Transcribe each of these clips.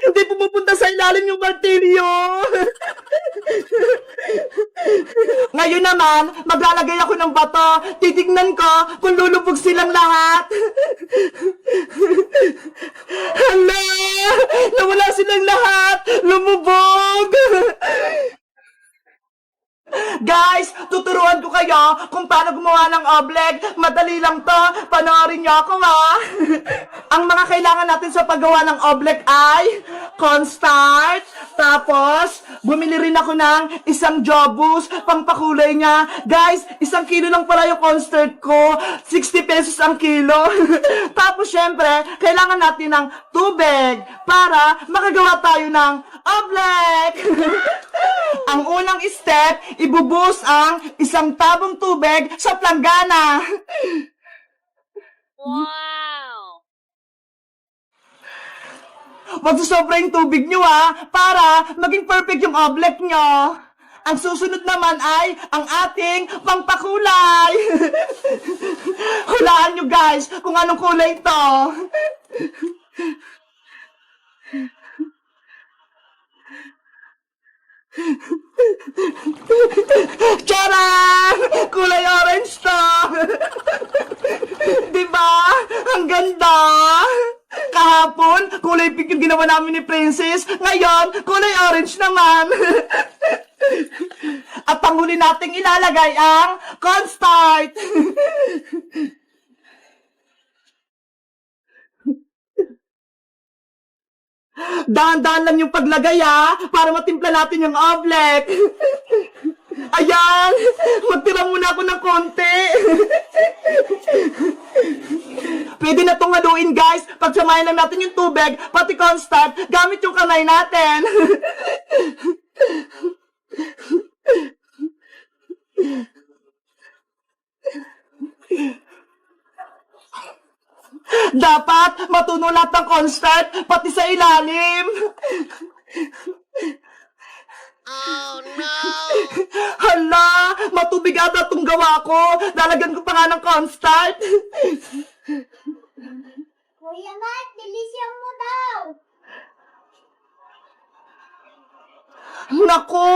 Hindi pumupunta sa ilalim yung martilyo. Ngayon naman, maglalagay ako ng bato. Titignan ko kung lulubog silang lahat. Hala! Nawala silang lahat! Lumubog! Guys, tuturuan ko kayo kung paano gumawa ng oblek. Madali lang to. Panoorin niyo ako, ha? Ang mga kailangan natin sa paggawa ng oblek ay cornstarch. Tapos, bumili rin ako ng isang jobus, pangpakulay niya. Guys, 1 kilo lang pala yung cornstarch ko. 60 pesos ang kilo. Tapos, syempre, kailangan natin ng tubig para makagawa tayo ng oblek. Ang unang step, ibubuhos ang 1 tabong tubig sa planggana. Wow! Wag sobra yung tubig nyo, ha, para maging perfect yung oblek nyo. Ang susunod naman ay ang ating pangpakulay. Hulaan nyo, guys, kung anong kulay ito. Charan! Kulay orange to! Diba? Ang ganda! Kahapon, kulay pink yung ginawa namin ni Princess. Ngayon, kulay orange naman. At panghuli nating ilalagay ang cornstarch. Dahan-dahan lang yung paglagay, ha, para matimpla natin yung oblek. Ayan, magtira muna ako ng konti. Pwede na itong haluin, guys. Pagsamahin lang natin yung tubig, pati cornstarch, gamit yung kamay natin. Dapat matunaw lahat ng cornstarch, pati sa ilalim. Oh no! Hala, matubig ata itong gawa ko. Lalagyan ko pa nga ng cornstarch. Kuya Mark, dilisyan mo daw. Naku,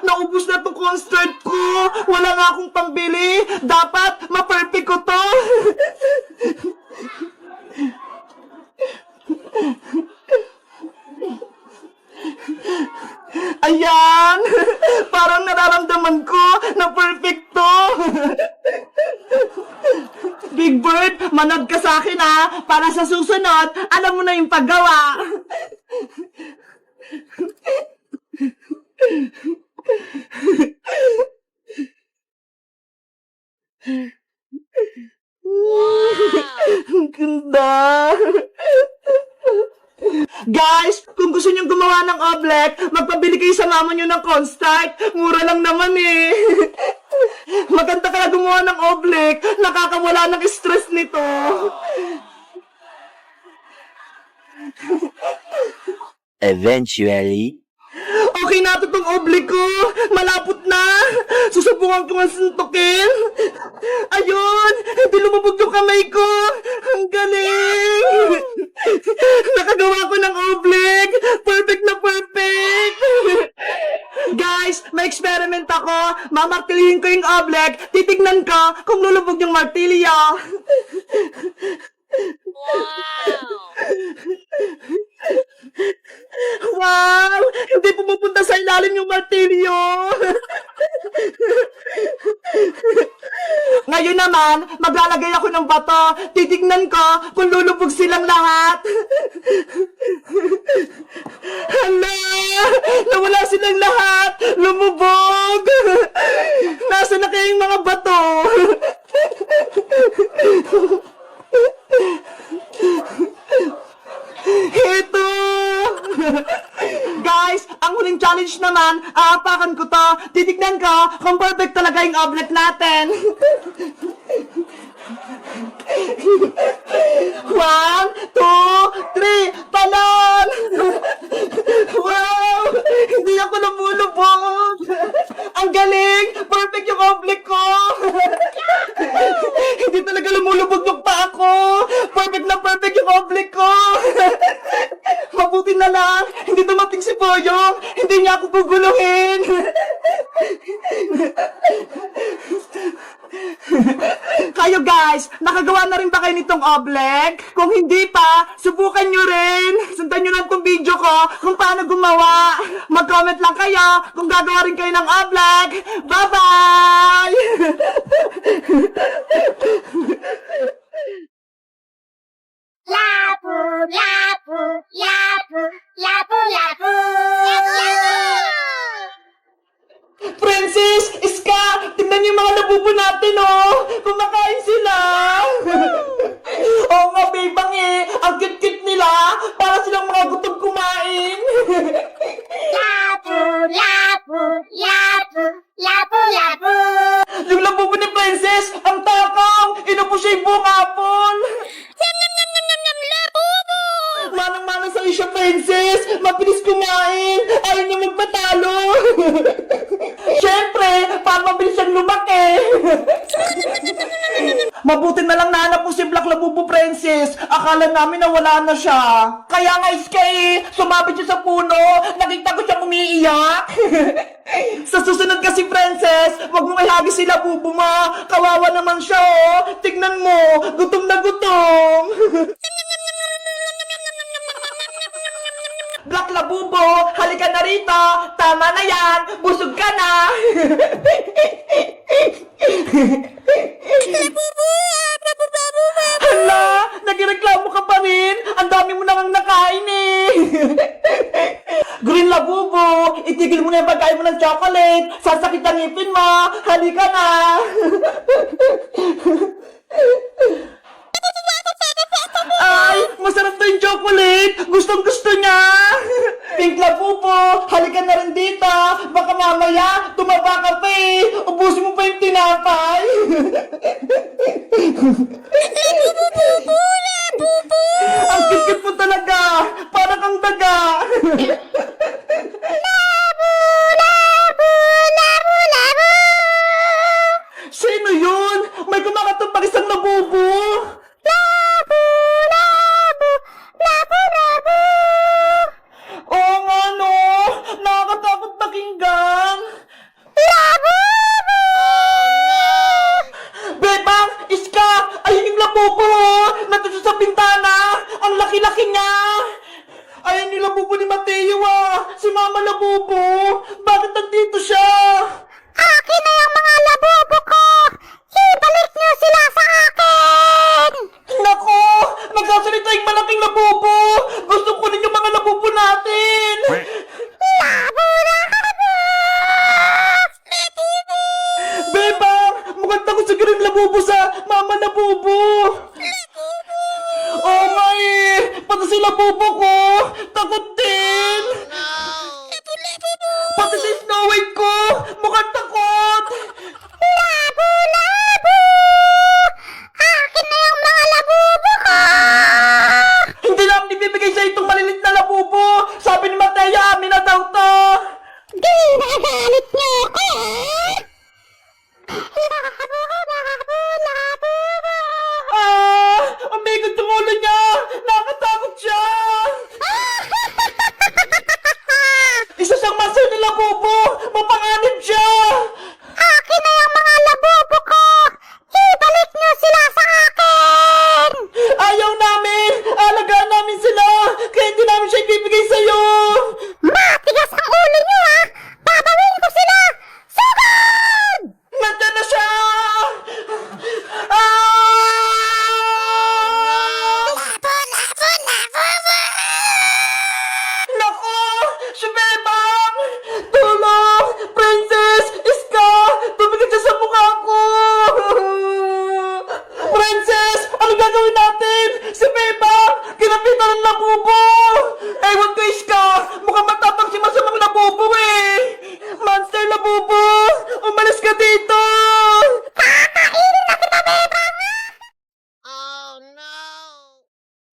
naubos na itong cornstarch ko. Wala nga akong pambili. Dapat ma-perfect ko to. Ayan! Parang nararamdaman ko na perfecto! Big Bird, manood ka sa akin, ha! Para sa susunod, alam mo na yung paggawa! Ang ganda! Guys, kung gusto nyo gumawa ng oblek, magpabili kayo sa mama nyo ng cornstarch. Mura lang naman, eh. Maganda kaya gumawa ng oblek. Nakakawala ng stress nito. Eventually, Okay na ito tong oblek ko. Malapot na. Susubukan ko nga suntukin. Ayun, hindi lumubog yung kamay ko. Ang galing. Nakagawa ko ng oblek. Perfect na perfect. Guys, may experiment ako. Mamartilihin ko yung oblek. Titignan ko kung lulubog yung martilyo. Wow! Wow! Hindi pumupunta sa ilalim yung martilyo! Ngayon naman, maglalagay ako ng bato. Titignan ko kung lulubog silang lahat. Hala! Nawala silang lahat! Lumubog! Nasaan na kaya yung mga bato? Ito! Guys, ang huling challenge naman, aapakan ko to. Titignan ko kung perfect talaga yung oblek natin. 1, 2, 3, talon! Wow! Hindi ako lumulubog! Ang galing! Perfect yung oblek ko! Hindi talaga lumulubog yung paa ko! Perfect na perfect yung oblek ko! Mabuti na lang, hindi dumating si Boyong. Hindi niya ako guguluhin. Kayo guys, nakagawa na rin ba kayo nitong oblek? Kung hindi pa, subukan nyo rin. Sundan nyo lang tong video ko kung paano gumawa. Mag-comment lang kayo kung gagawa rin kayo ng oblek. Bye-bye! Lapu, lapu, lapu, lapu, lapu. Princess! Iska! Tingnan niyo yung mga labubo natin, oh! Kumakain sila! Oo nga, bebang eh! Ang cute-cute nila! Para silang mga gutom kumain! Lapu, lapu, lapu, lapu, lapu. Yung labubo ni Princess, ang takaw! Inupo siya yung buong apple! Manang-manang sa siya, Princess! Mabilis kumain! Ayaw niya magpatalo! Siyempre, para mabilis siyang lumaki! Mabuti na lang nahanap ko si Black Labubo, Princess! Akala namin na wala na siya! Kaya nga, Iska eh! Sumabit siya sa puno! Nakita ko siyang umiiyak! Sa susunod kasi, Princess, wag mo ihagi si Labubo mo! Kawawa naman siya, oh! Tignan mo! Gutom na gutom! Black Labubo, halika na rito! Tama na yan! Busog ka na! Hala! Nagreklamo ka pa rin! Ang dami mo nang nakain eh! Green Labubo, itigil mo na yung pagkain mo ng chocolate! Sasakit ang ngipin mo! Halika na! Ay, masarap to yung chocolate! Gustong-gusto niya! Pink Labubo, halika na rin dito! Baka mamaya, tumaba ka pa eh! Ubusin mo pa yung tinapay! Ang kikit mo talaga! Para kang daga! Sino yun? May kumakatok pag isang labubo! Oo nga no! Nakakatakot pakinggan! Bebang! Iska! Ayun yung labubo! Nandun siya sa bintana! Ang laki-laki niya! Ayun yung labubo ni Mateo ah! Si Mama Labubo! Bakit nandito siya? Akin na yung mga labubo ko! Ibalik niyo sila sa akin! Nako! Nagsasalita yung malaking labubo! Gusto ko rin yung mga labubo natin! Bebang! Mukhang takot siguro yung labubo sa Mama Labubo! Oo nga eh! Pati si labubo ko! Takot din! No! Pati si Snow White ko! Mukhang takot!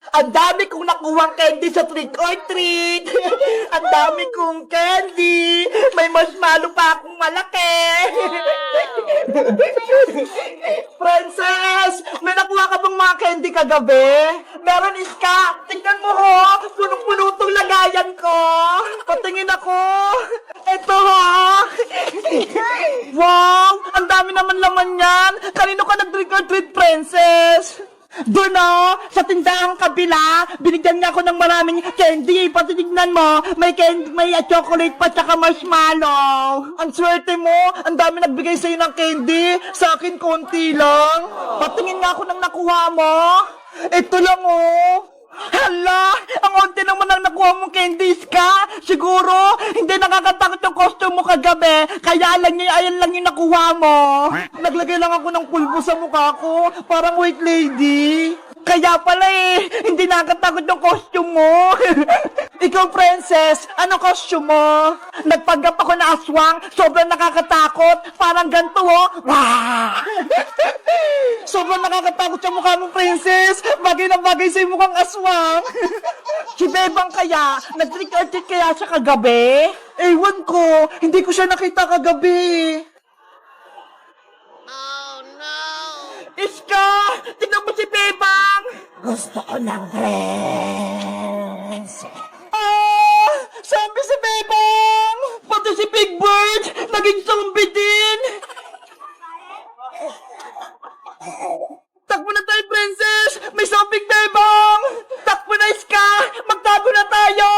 Ang dami kong nakuhang candy sa trick or treat. Ang dami kong candy. May marshmallow pa akong malaki. Princess, may nakuha ka bang mga candy kagabi? Meron, Iska. Tingnan mo ho. Punong-puno tong lagayan ko. Patingin ako. Ito ho. Wow, ang dami naman laman yan. Kanino ka nag-trick or treat, Princess? Doon sa tindahang kabila, binigyan niya ako ng maraming candy. Pati tignan mo, may candy, may chocolate pa tsaka marshmallow. Ang swerte mo, ang dami nagbigay sa'yo ng candy. Sa akin, konti lang. Patingin nga ako ng nakuha mo. Ito lang Hala, ang onti naman ang nakuha mong candies ka. Siguro, hindi nakakatakot yung costume mo kagabi. Kaya ayan lang yung nakuha mo. Naglagay lang ako ng pulbo sa mukha ko. Parang white lady. Kaya pala hindi nakakatakot yung costume mo. Ikaw, Princess, ano costume mo? Nagpanggap ako na aswang. Sobrang nakakatakot. Parang ganito, Wah! Sobrang nakakatakot yung mukha mo, Princess. Bagay na bagay sa'yo mukhang aswang. Si Bebang kaya, nag-trick or treat kaya siya kagabi? Ewan ko, hindi ko siya nakita kagabi. Oh no! Iska! Tignan mo si Bebang! Gusto ko ng friends. Sabi si Bebang! Pati si Big Bird, naging zombie din! Takbo na tayo, Princess! May zombie Bebang! Takbo na, Iska! Magtago na tayo!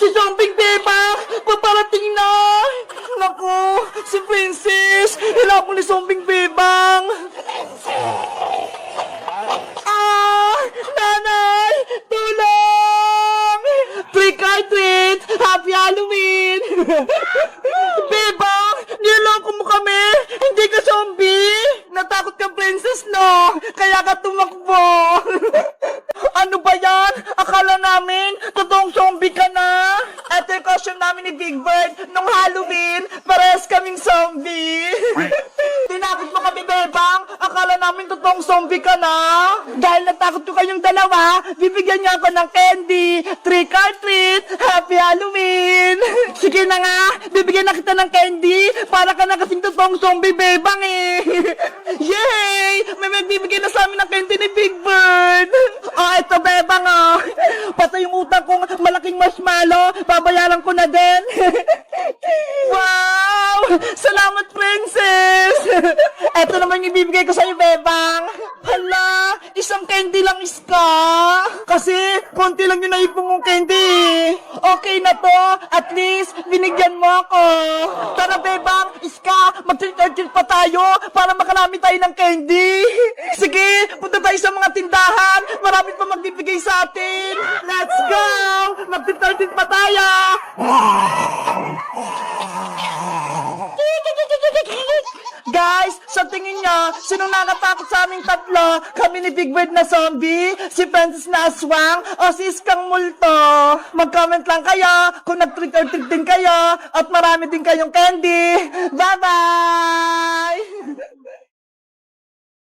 Si zombie Bebang! Paparating na! Naku! Si Princess! Hilapon ni zombie Bebang! Nanay! Tulong! Trick or treat! Happy Halloween! Bebang! Niloloko mo kami! Hindi ka zombie! Natakot ka, Princess, no? Kaya ka tumakbo! Ano ba yan? Akala namin, totoong zombie ka na! Ito yung costume namin ni Big Bird nung Halloween, parehas kaming zombie! Tinakot mo kami, Bebang! Akala namin totoong zombie ka na! Dahil natakot ko kayong dalawa, bibigyan niyo ako ng candy! Trick or treat! Happy Halloween! Sige na nga, bibigyan na kita ng candy para ka na kasing totoong zombie, Bebang Yay! May magbibigyan na sa amin ng candy ni Big Bird! Ito, Bebang Pati yung utang kong malaking marshmallow, babayaran ko na din! Wow! Salamat, Princess! Ito naman yung ibibigay ko sa'yo, Bebang! Hala! Isang candy lang, Iska! Kasi, konti lang yung naipong mong candy Okay na to! At least, binigyan mo ako! Tara, Bebang! Iska! Mag-treat or treat pa tayo para makarami tayo ng candy! Sige! Punta tayo sa mga tindahan! Marami pa magbibigay sa atin! Let's go! Mag-treat or treat pa tayo! Guys, sa tingin niya, sinong nakatakot sa aming tatlo? Kami ni Big Bird na zombie, si Princess na aswang, o si Iskang multo? Mag-comment lang kayo kung nag-trick or treat din kayo at marami din kayong candy. Bye-bye!